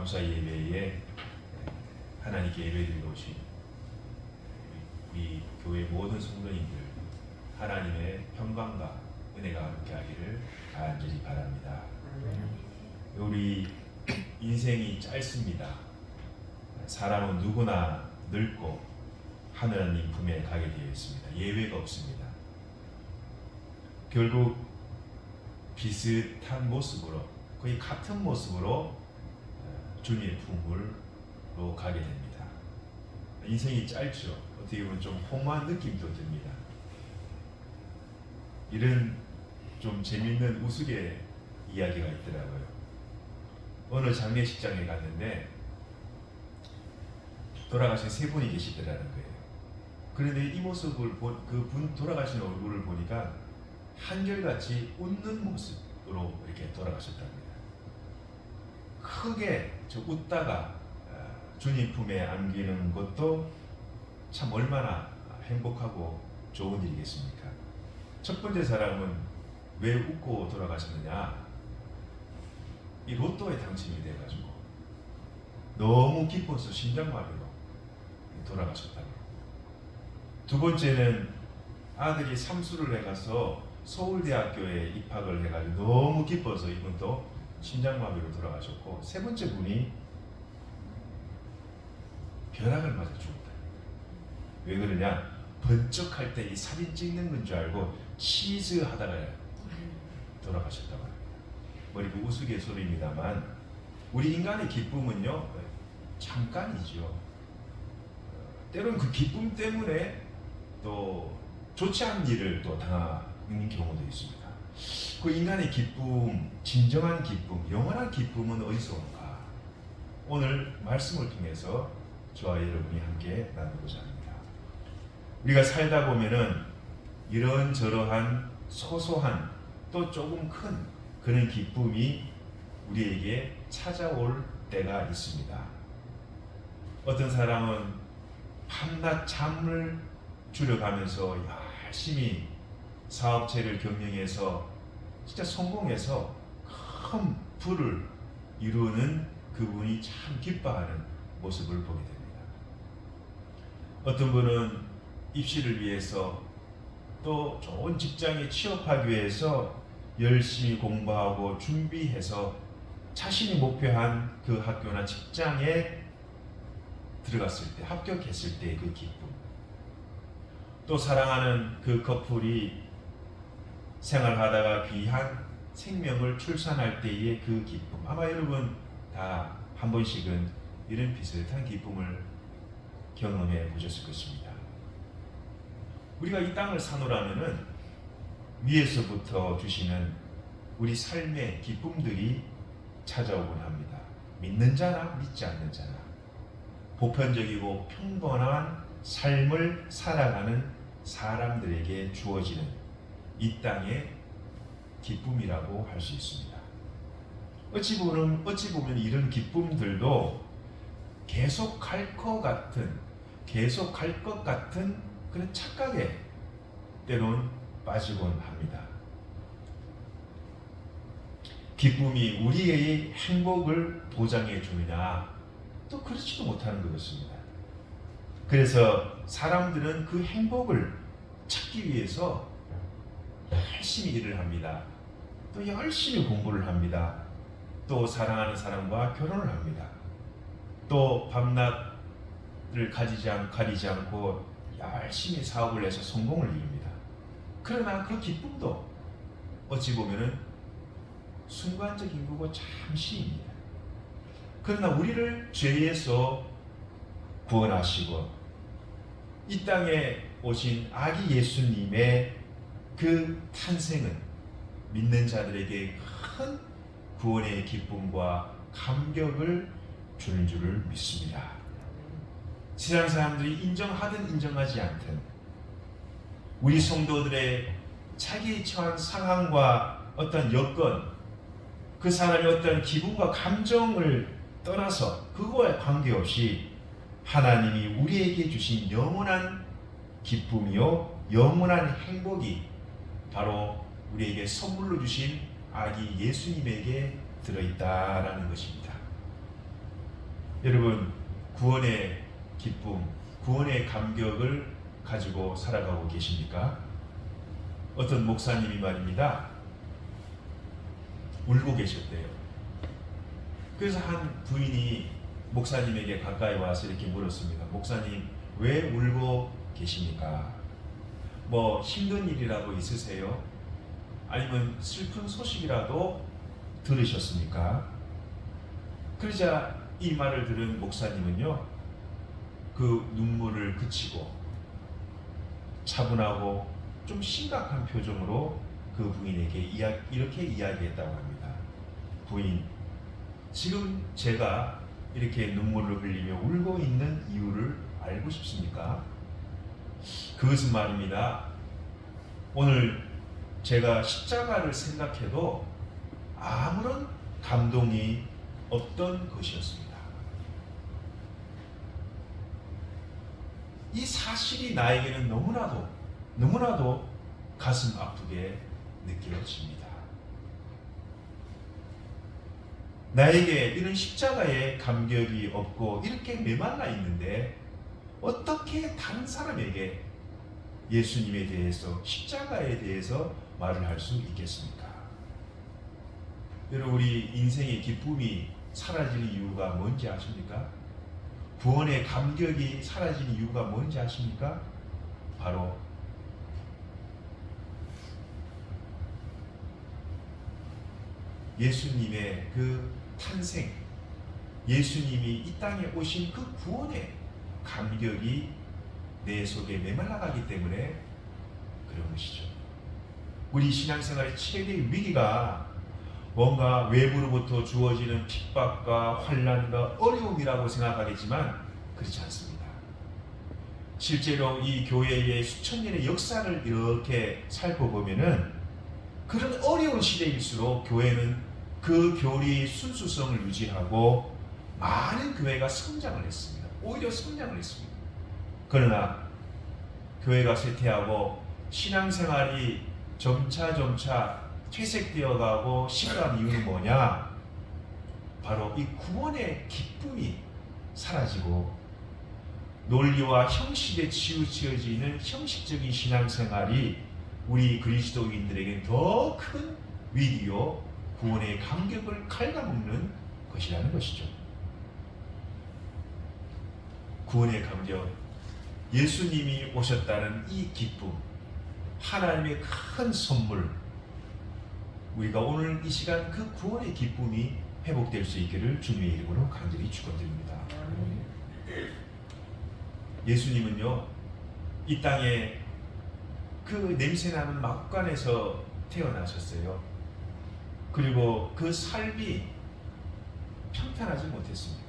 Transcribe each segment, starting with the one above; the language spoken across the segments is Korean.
감사 예배에 하나님께 예배드리러 오신 우리 교회 모든 성도님들, 하나님의 평강과 은혜가 함께하기를 간절히 바랍니다. 우리 인생이 짧습니다. 사람은 누구나 늙고 하느님 품에 가게 되어 있습니다. 예외가 없습니다. 결국 비슷한 모습으로, 거의 같은 모습으로 주님의 품으로 가게 됩니다. 인생이 짧죠. 어떻게 보면 좀 허무한 느낌도 듭니다. 이런 좀 재밌는 우스개 이야기가 있더라고요. 어느 장례식장에 갔는데 돌아가신 세 분이 계시더라는 거예요. 그런데 이 모습을 그분 돌아가신 얼굴을 보니까 한결같이 웃는 모습으로 이렇게 돌아가셨답니다. 크게 웃다가 주님 품에 안기는 것도 참 얼마나 행복하고 좋은 일이겠습니까? 첫 번째 사람은 왜 웃고 돌아가셨느냐? 이 로또에 당첨이 돼가지고 너무 기뻐서 심장마비로 돌아가셨다고. 두 번째는 아들이 삼수를 해가서 서울대학교에 입학을 해가지고 너무 기뻐서 이분도 심장마비로 돌아가셨고, 세 번째 분이 벼락을 맞아 죽었다. 왜 그러냐? 번쩍할 때 이 사진 찍는 건 줄 알고 치즈 하다가 돌아가셨다고 합니다. 머리가 우스갯소리입니다만 우리 인간의 기쁨은요 잠깐이죠. 때로는 그 기쁨 때문에 또 좋지 않은 일을 또 당하는 경우도 있습니다. 그 인간의 기쁨, 진정한 기쁨, 영원한 기쁨은 어디서 온가? 오늘 말씀을 통해서 저와 여러분이 함께 나누고자 합니다. 우리가 살다 보면은 이런저러한 소소한 또 조금 큰 그런 기쁨이 우리에게 찾아올 때가 있습니다. 어떤 사람은 밤낮 잠을 줄여가면서 열심히 사업체를 경영해서 진짜 성공해서 큰 부를 이루는 그분이 참 기뻐하는 모습을 보게 됩니다. 어떤 분은 입시를 위해서 또 좋은 직장에 취업하기 위해서 열심히 공부하고 준비해서 자신이 목표한 그 학교나 직장에 들어갔을 때, 합격했을 때의 그 기쁨, 또 사랑하는 그 커플이 생활하다가 귀한 생명을 출산할 때의 그 기쁨, 아마 여러분 다 한 번씩은 이런 비슷한 기쁨을 경험해 보셨을 것입니다. 우리가 이 땅을 사노라면은 위에서부터 주시는 우리 삶의 기쁨들이 찾아오곤 합니다. 믿는 자나 믿지 않는 자나 보편적이고 평범한 삶을 살아가는 사람들에게 주어지는 이 땅의 기쁨이라고 할 수 있습니다. 어찌 보면 이런 기쁨들도 계속 갈 것 같은 그런 착각에 때론 빠지곤 합니다. 기쁨이 우리의 행복을 보장해 주느냐? 또 그렇지도 못하는 것입니다. 그래서 사람들은 그 행복을 찾기 위해서 열심히 일을 합니다. 또 열심히 공부를 합니다. 또 사랑하는 사람과 결혼을 합니다. 또 밤낮을 가리지 않고 열심히 사업을 해서 성공을 이룹니다. 그러나 그 기쁨도 어찌 보면은 순간적인 거고 잠시입니다. 그러나 우리를 죄에서 구원하시고 이 땅에 오신 아기 예수님의 그 탄생은 믿는 자들에게 큰 구원의 기쁨과 감격을 주는 줄을 믿습니다. 세상 사람들이 인정하든 인정하지 않든 우리 성도들의 자기 처한 상황과 어떤 여건, 그 사람의 어떤 기분과 감정을 떠나서 그거에 관계없이 하나님이 우리에게 주신 영원한 기쁨이요 영원한 행복이 바로 우리에게 선물로 주신 아기 예수님에게 들어있다라는 것입니다. 여러분, 구원의 기쁨, 구원의 감격을 가지고 살아가고 계십니까? 어떤 목사님이 말입니다, 울고 계셨대요. 그래서 한 부인이 목사님에게 가까이 와서 이렇게 물었습니다. 목사님, 왜 울고 계십니까? 뭐 힘든 일이라도 있으세요? 아니면 슬픈 소식이라도 들으셨습니까? 그러자 이 말을 들은 목사님은요, 그 눈물을 그치고 차분하고 좀 심각한 표정으로 그 부인에게 이렇게 이야기했다고 합니다. 부인, 지금 제가 이렇게 눈물을 흘리며 울고 있는 이유를 알고 싶습니까? 그것은 말입니다, 오늘 제가 십자가를 생각해도 아무런 감동이 없던 것이었습니다. 이 사실이 나에게는 너무나도 가슴 아프게 느껴집니다. 나에게 이런 십자가의 감격이 없고 이렇게 메말라 있는데 어떻게 다른 사람에게 예수님에 대해서, 십자가에 대해서 말을 할 수 있겠습니까? 여러분, 우리 인생의 기쁨이 사라지는 이유가 뭔지 아십니까? 구원의 감격이 사라지는 이유가 뭔지 아십니까? 바로 예수님의 그 탄생, 예수님이 이 땅에 오신 그 구원의 감격이 내 속에 메말라가기 때문에 그런 것이죠. 우리 신앙생활의 최대의 위기가 뭔가 외부로부터 주어지는 핍박과 환난과 어려움이라고 생각하겠지만 그렇지 않습니다. 실제로 이 교회의 수천 년의 역사를 이렇게 살펴보면은 그런 어려운 시대일수록 교회는 그 교리의 순수성을 유지하고 많은 교회가 성장을 했습니다. 오히려 성장을 했습니다. 그러나 교회가 쇠퇴하고 신앙생활이 점차 퇴색되어 가고 심각한 이유는 뭐냐? 바로 이 구원의 기쁨이 사라지고 논리와 형식에 치우쳐지는 형식적인 신앙생활이 우리 그리스도인들에게 더 큰 위기요 구원의 감격을 갉아먹는 것이라는 것이죠. 구원의 감격, 예수님이 오셨다는 이 기쁨, 하나님의 큰 선물, 우리가 오늘 이 시간 그 구원의 기쁨이 회복될 수 있기를 주님의 이름으로 간절히 축원드립니다. 예수님은요, 이 땅에 그 냄새나는 막간에서 태어나셨어요. 그리고 그 삶이 평탄하지 못했습니다.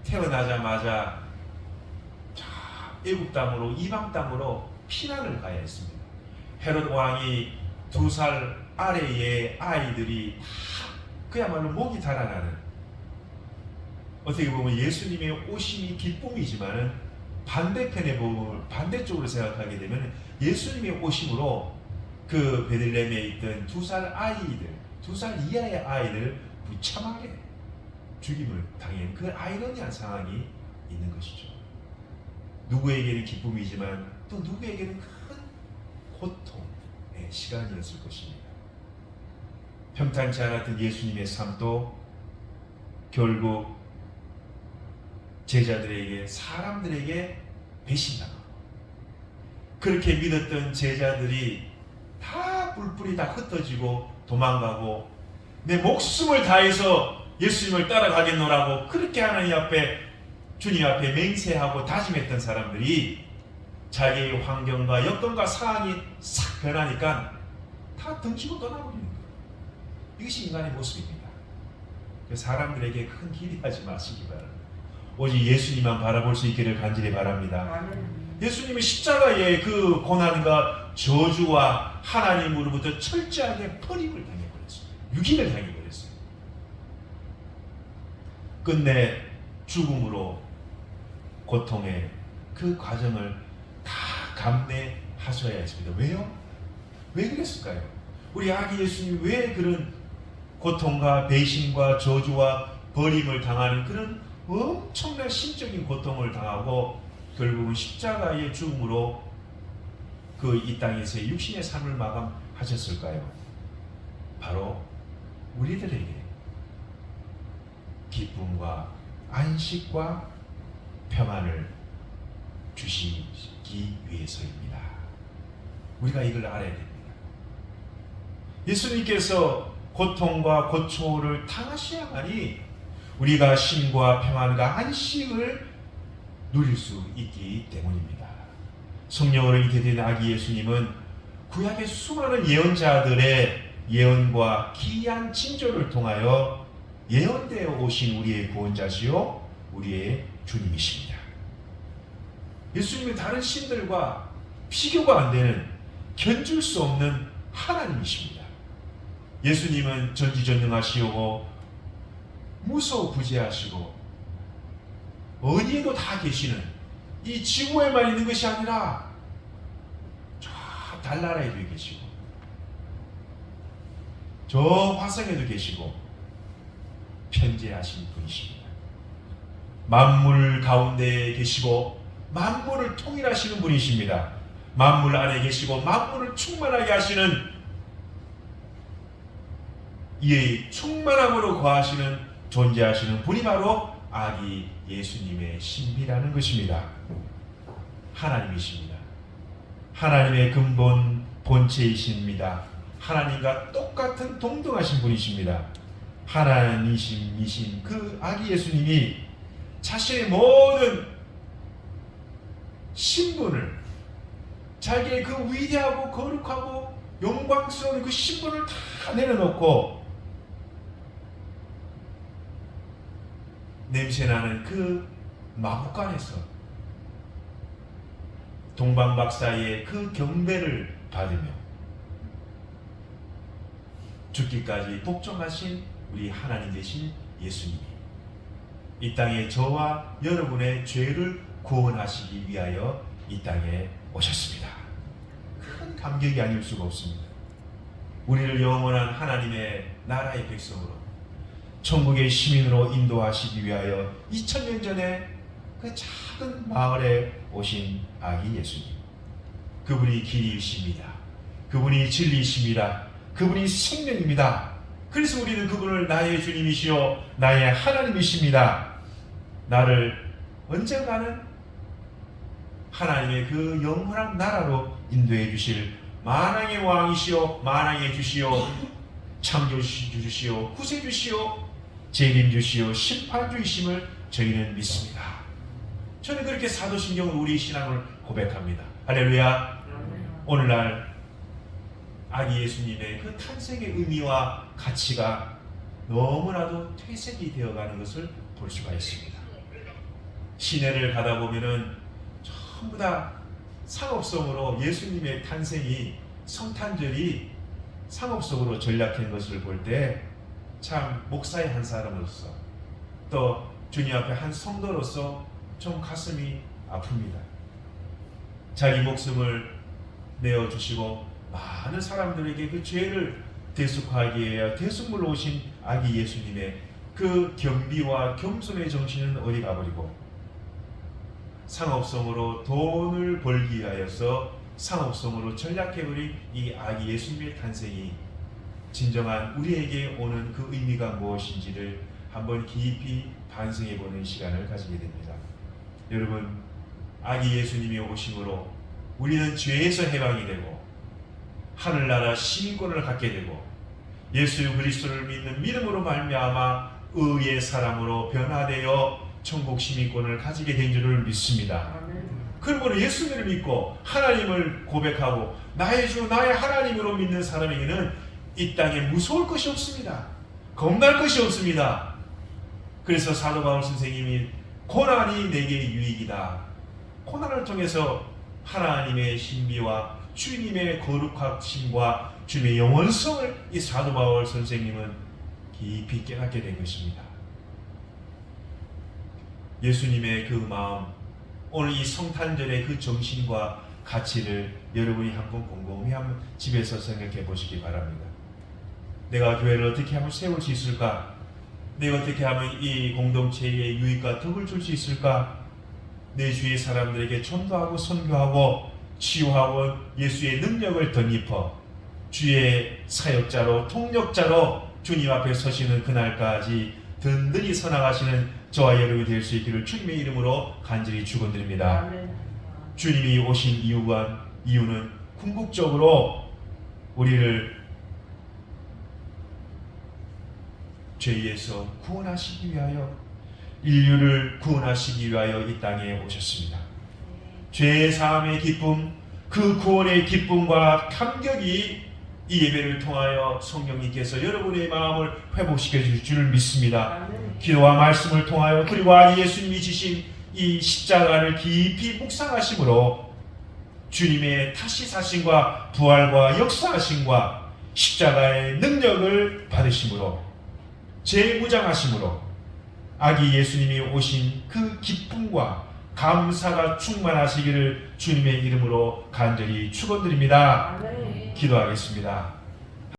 태어나자마자 애국 땅으로, 이방 땅으로 피난을 가야 했습니다. 헤롯 왕이 2살 아래의 아이들이 다 그야말로 목이 달아나는, 어떻게 보면 예수님의 오심이 기쁨이지만은 반대편에 보면, 반대쪽으로 생각하게 되면 예수님의 오심으로 그 베들레헴에 있던 2살 아이들, 2살 이하의 아이들 무참하게 죽임을 당한 그 아이러니한 상황이 있는 것이죠. 누구에게는 기쁨이지만 또 누구에게는 큰 고통의 시간이었을 것입니다. 평탄치 않았던 예수님의 삶도 결국 제자들에게, 사람들에게 배신당하고, 그렇게 믿었던 제자들이 다 뿔뿔이 다 흩어지고 도망가고 내 목숨을 다해서 예수님을 따라가겠노라고 그렇게 하나님 앞에, 주님 앞에 맹세하고 다짐했던 사람들이 자기의 환경과 여건과 상황이 싹 변하니까 다 덩치고 떠나버리는 거예요. 이것이 인간의 모습입니다. 사람들에게 큰 기대하지 마시기 바랍니다. 오직 예수님만 바라볼 수 있기를 간절히 바랍니다. 예수님이 십자가의 그 고난과 저주와 하나님으로부터 철저하게 버림을 당해버렸어요. 유기를 당해버렸어요. 끝내 죽음으로 고통의 그 과정을 다 감내하셔야 했습니다. 왜요? 왜 그랬을까요? 우리 아기 예수님이 왜 그런 고통과 배신과 저주와 버림을 당하는 그런 엄청난 심적인 고통을 당하고 결국은 십자가의 죽음으로 그 이 땅에서의 육신의 삶을 마감하셨을까요? 바로 우리들에게 기쁨과 안식과 평안을 주시기 위해서입니다. 우리가 이걸 알아야 됩니다. 예수님께서 고통과 고초를 당하셔야만이 우리가 쉼과 평안과 안식을 누릴 수 있기 때문입니다. 성령으로 잉태된 아기 예수님은 구약의 수많은 예언자들의 예언과 기이한 징조를 통하여 예언되어 오신 우리의 구원자시요 우리의 주님이십니다. 예수님은 다른 신들과 비교가 안 되는 견줄 수 없는 하나님이십니다. 예수님은 전지전능하시고 무소부재하시고 어디에도 다 계시는, 이 지구에만 있는 것이 아니라 저 달나라에도 계시고 저 화성에도 계시고 편재하신 분이십니다. 만물 가운데에 계시고 만물을 통일하시는 분이십니다. 만물 안에 계시고 만물을 충만하게 하시는, 이의 충만함으로 거하시는 존재하시는 분이 바로 아기 예수님의 신비라는 것입니다. 하나님이십니다. 하나님의 근본 본체이십니다. 하나님과 똑같은 동등하신 분이십니다. 하나님이신 그 아기 예수님이 자신의 모든 신분을, 자기의 그 위대하고 거룩하고 영광스러운 그 신분을 다 내려놓고 냄새나는 그 마구간에서 동방박사의 그 경배를 받으며 죽기까지 복종하신 우리 하나님 되신 예수님이 이 땅에 저와 여러분의 죄를 구원하시기 위하여 이 땅에 오셨습니다. 큰 감격이 아닐 수가 없습니다. 우리를 영원한 하나님의 나라의 백성으로, 천국의 시민으로 인도하시기 위하여 2000년 전에 그 작은 마을에 오신 아기 예수님, 그분이 길이십니다. 그분이 진리이십니다. 그분이 생명입니다. 그래서 우리는 그분을 나의 주님이시요 나의 하나님이십니다. 나를 언젠가는 하나님의 그 영원한 나라로 인도해 주실 만왕의 왕이시요 만왕의 주시요 창조주시요 구세주시요 재림주시요 심판주이심을 저희는 믿습니다. 저는 그렇게 사도신경으로 우리 신앙을 고백합니다. 할렐루야. 오늘날 아기 예수님의 그 탄생의 의미와 가치가 너무나도 퇴색이 되어가는 것을 볼 수가 있습니다. 시내를 가다 보면은 전부 다 상업성으로 예수님의 탄생이, 성탄절이 상업성으로 전락한 것을 볼 때 참 목사의 한 사람으로서 또 주님 앞에 한 성도로서 좀 가슴이 아픕니다. 자기 목숨을 내어주시고 많은 사람들에게 그 죄를 대속하기 위해 대속물로 오신 아기 예수님의 그 겸비와 겸손의 정신은 어디 가버리고 상업성으로 돈을 벌기 위하여서 상업성으로 전락해버린 이 아기 예수님의 탄생이 진정한 우리에게 오는 그 의미가 무엇인지를 한번 깊이 반성해보는 시간을 가지게 됩니다. 여러분, 아기 예수님이 오심으로 우리는 죄에서 해방이 되고 하늘나라 시민권을 갖게 되고 예수 그리스도를 믿는 믿음으로 말미암아 의의 사람으로 변화되어 천국 시민권을 가지게 된 줄을 믿습니다. 그러므로 예수님을 믿고 하나님을 고백하고 나의 주 나의 하나님으로 믿는 사람에게는 이 땅에 무서울 것이 없습니다. 겁날 것이 없습니다. 그래서 사도 바울 선생님이 고난이 내게 유익이다. 고난을 통해서 하나님의 신비와 주님의 거룩하심과 주님의 영원성을 이 사도 바울 선생님은 깊이 깨닫게 된 것입니다. 예수님의 그 마음, 오늘 이 성탄절의 그 정신과 가치를 여러분이 한번 곰곰이 한번 집에서 생각해 보시기 바랍니다. 내가 교회를 어떻게 하면 세울 수 있을까? 내가 어떻게 하면 이 공동체에 유익과 덕을 줄 수 있을까? 내 주위의 사람들에게 전도하고 선교하고 치유하고 예수의 능력을 덧입어 주의 사역자로 통역자로 주님 앞에 서시는 그날까지 든든히 서나가시는 저와 여러분이 될 수 있기를 주님의 이름으로 간절히 축원드립니다. 주님이 오신 이유는 궁극적으로 우리를 죄에서 구원하시기 위하여, 인류를 구원하시기 위하여 이 땅에 오셨습니다. 죄의 사함의 기쁨, 그 구원의 기쁨과 감격이 이 예배를 통하여 성령님께서 여러분의 마음을 회복시켜 주실 줄 믿습니다. 기도와 말씀을 통하여 그리고 예수님이 지신 이 십자가를 깊이 묵상하심으로 주님의 다시 사심과 부활과 역사하심과 십자가의 능력을 받으심으로 재무장하심으로 아기 예수님이 오신 그 기쁨과 감사가 충만하시기를 주님의 이름으로 간절히 축원드립니다. 기도하겠습니다.